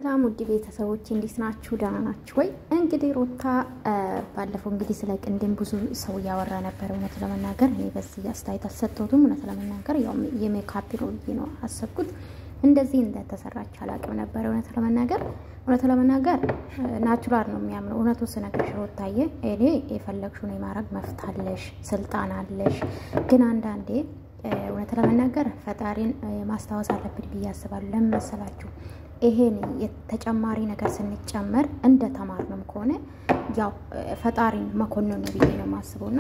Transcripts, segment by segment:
ሰላም ውድ ቤተሰቦች እንዴት ናችሁ? ደህና ናችሁ ወይ? እንግዲህ ሩታ ባለፈው እንግዲህ ስለ ቅንድም ብዙ ሰው ያወራ ነበር። እውነት ለመናገር እኔ በዚህ አስተያየት አሰጥቶትም እውነት ለመናገር ያው የሜካፕ ነው አሰብኩት እንደዚህ እንደተሰራች አላቅም ነበር። እውነት ለመናገር ናቹራል ነው የሚያምረው። እውነቱ ስነግርሽ ሩታዬ እኔ የፈለግሽውን የማረግ መፍታለሽ ስልጣን አለሽ። ግን አንዳንዴ እውነት ለመናገር ፈጣሪን ማስታወስ አለብን ብዬ አስባለሁ። ለምን መሰላችሁ? ይሄን የተጨማሪ ነገር ስንጨመር እንደ ተማርንም ከሆነ ያው ፈጣሪን መኮንን ነው ብዬ ነው ማስበውና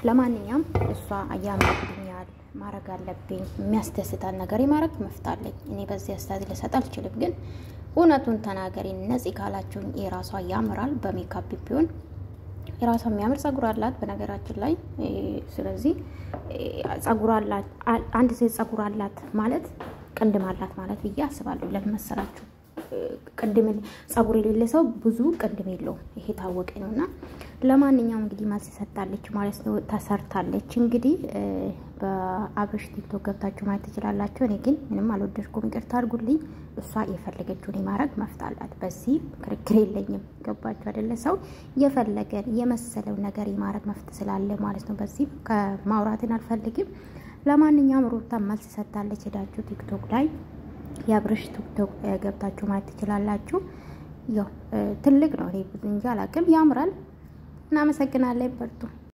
ለማንኛውም እሷ ያምርብኛል ማረግ አለብኝ የሚያስደስታን ነገር የማረግ መፍታለኝ። እኔ በዚህ አስተያየት ልሰጥ አልችልም። ግን እውነቱን ተናገሪ ነፂ ካላችሁ የራሷ ያምራል በሜካፕ ቢሆን የራሷ የሚያምር ጸጉር አላት በነገራችን ላይ። ስለዚህ ጸጉር አላት አንድ ሴት ጸጉር አላት ማለት ቅንድም አላት ማለት ብዬ አስባለሁ። ለምን መሰላችሁ? ቅንድም ጸጉር የሌለ ሰው ብዙ ቅንድም የለውም። ይሄ ታወቀ ነውና ለማንኛውም እንግዲህ ማስ ሰጣለች ማለት ነው። ተሰርታለች እንግዲህ በአብርሽ ቲክቶክ ገብታችሁ ማየት ትችላላችሁ። እኔ ግን ምንም አልወደድኩም፣ ይቅርታ አድርጉልኝ። እሷ የፈለገችውን የማረግ መፍታላት በዚህ ክርክር የለኝም። ገባችሁ አይደለ? ሰው የፈለገን የመሰለው ነገር የማረግ መፍት ስላለ ማለት ነው። በዚህ ከማውራትን አልፈልግም። ለማንኛውም ሩታ መልስ ሰጣለች። ሄዳችሁ ቲክቶክ ላይ የአብርሽ ቲክቶክ ገብታችሁ ማየት ትችላላችሁ። ያው ትልቅ ነው። እኔ ብዙ እንጂ አላቅም። ያምራል። እናመሰግናለን። በርቱ።